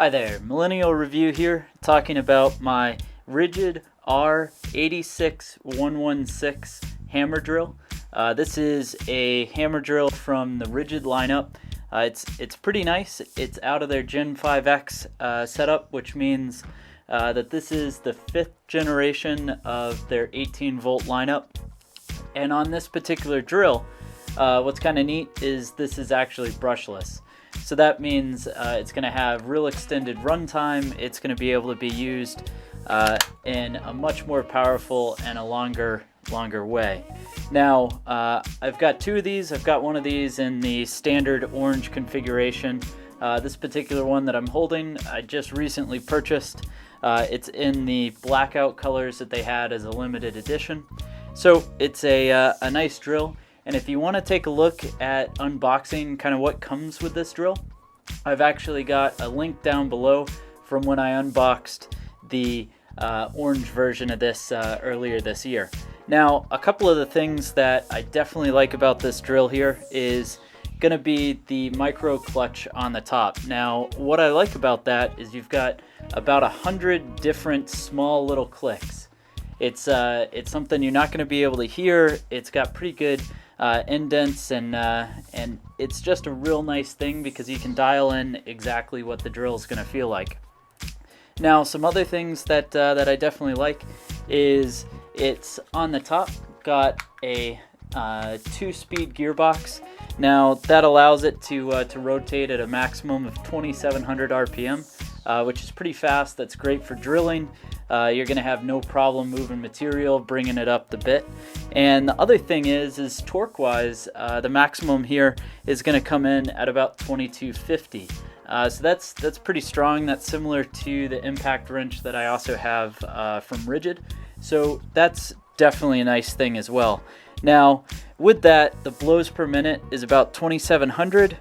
Hi there, Millennial Review here, talking about my RIDGID R86116 hammer drill. This is a hammer drill from the RIDGID lineup. It's pretty nice. It's out of their Gen5X setup, which means that this is the 5th generation of their 18-volt lineup. And on this particular drill, what's kind of neat is this is actually brushless. So that means it's going to have real extended runtime. It's going to be able to be used in a much more powerful and a longer way. Now, I've got two of these. I've got one of these in the standard orange configuration. This particular one that I'm holding, I just recently purchased. It's in the blackout colors that they had as a limited edition. So it's a nice drill. And if you want to take a look at unboxing kind of what comes with this drill, I've actually got a link down below from when I unboxed the orange version of this earlier this year. Now, a couple of the things that I definitely like about this drill here is going to be the micro clutch on the top. Now, what I like about that is you've got about 100 different small little clicks. It's something you're not going to be able to hear. It's got pretty good indents, and it's just a real nice thing because you can dial in exactly what the drill is going to feel like. Now, some other things that I definitely like is it's on the top got a 2-speed gearbox. Now that allows it to rotate at a maximum of 2,700 RPM, which is pretty fast. That's great for drilling. You're going to have no problem moving material, bringing it up the bit. And the other thing is torque-wise, the maximum here is going to come in at about 2250. So that's pretty strong. That's similar to the impact wrench that I also have from RIDGID. So that's definitely a nice thing as well. Now, with that, the blows per minute is about 2,700,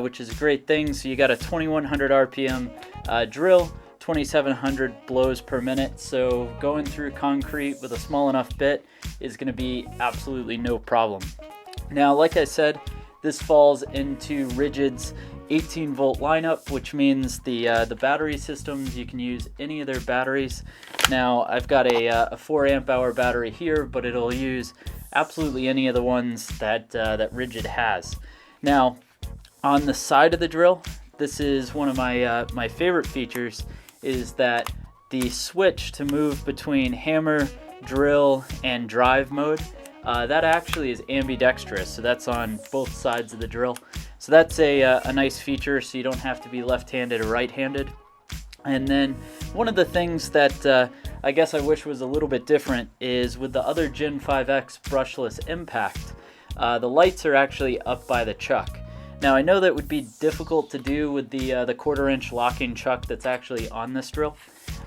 which is a great thing. So you got a 2,100 RPM drill, 2,700 blows per minute. So going through concrete with a small enough bit is going to be absolutely no problem. Now, like I said, this falls into RIDGID's 18-volt lineup, which means the battery systems, you can use any of their batteries. Now, I've got a 4 amp hour battery here, but it'll use absolutely any of the ones that RIDGID has. Now, on the side of the drill, this is one of my favorite features, is that the switch to move between hammer, drill, and drive mode, that actually is ambidextrous, so that's on both sides of the drill. So that's a nice feature, so you don't have to be left-handed or right-handed. And then one of the things that I guess I wish was a little bit different is with the other Gen5X Brushless Impact, the lights are actually up by the chuck. Now, I know that would be difficult to do with the 1/4-inch locking chuck that's actually on this drill,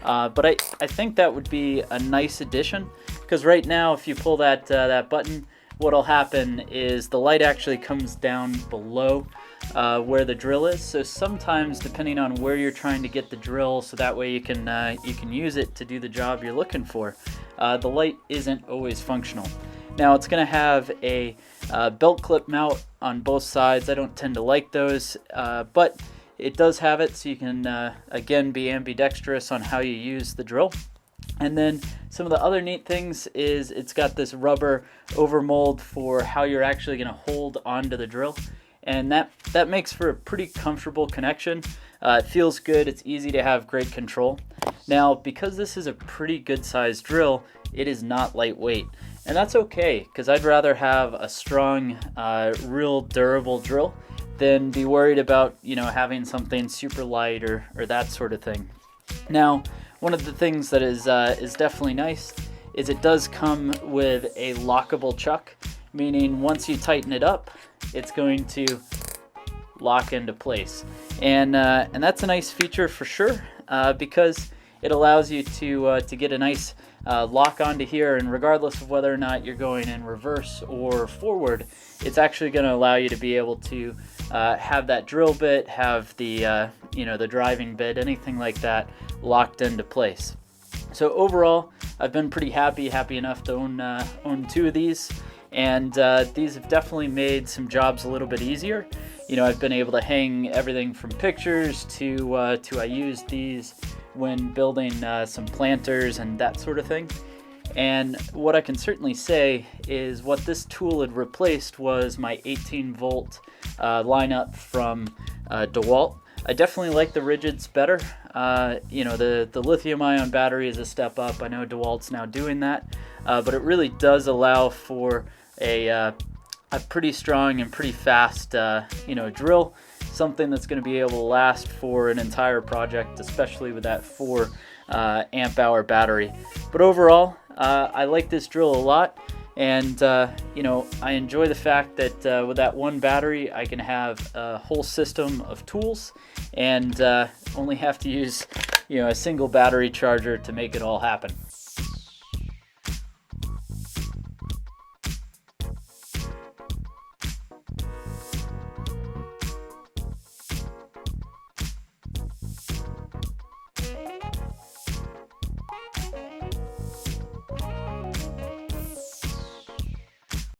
but I think that would be a nice addition, because right now if you pull that button, what'll happen is the light actually comes down below where the drill is. So sometimes, depending on where you're trying to get the drill, so that way you can use it to do the job you're looking for, the light isn't always functional. Now, it's going to have a belt clip mount on both sides. I don't tend to like those, but it does have it, so you can again be ambidextrous on how you use the drill. And then some of the other neat things is it's got this rubber overmold for how you're actually going to hold onto the drill, and that makes for a pretty comfortable connection. It feels good. It's easy to have great control. Now, because this is a pretty good sized drill, it is not lightweight, and that's okay, because I'd rather have a strong, real durable drill than be worried about having something super light or that sort of thing. Now, one of the things that is definitely nice is it does come with a lockable chuck, meaning once you tighten it up, it's going to lock into place. And that's a nice feature for sure, because it allows you to get a nice lock onto here, and regardless of whether or not you're going in reverse or forward, it's actually going to allow you to be able to have that drill bit, have the the driving bit, anything like that locked into place. So overall, I've been pretty happy enough to own two of these, and these have definitely made some jobs a little bit easier. I've been able to hang everything from pictures to I use these when building some planters and that sort of thing. And what I can certainly say is what this tool had replaced was my 18-volt lineup from DeWalt. I definitely like the RIDGIDs better. The lithium-ion battery is a step up. I know DeWalt's now doing that, but it really does allow for a pretty strong and pretty fast drill, something that's going to be able to last for an entire project, especially with that 4 amp hour battery. But overall, I like this drill a lot, and I enjoy the fact that with that one battery I can have a whole system of tools and only have to use a single battery charger to make it all happen.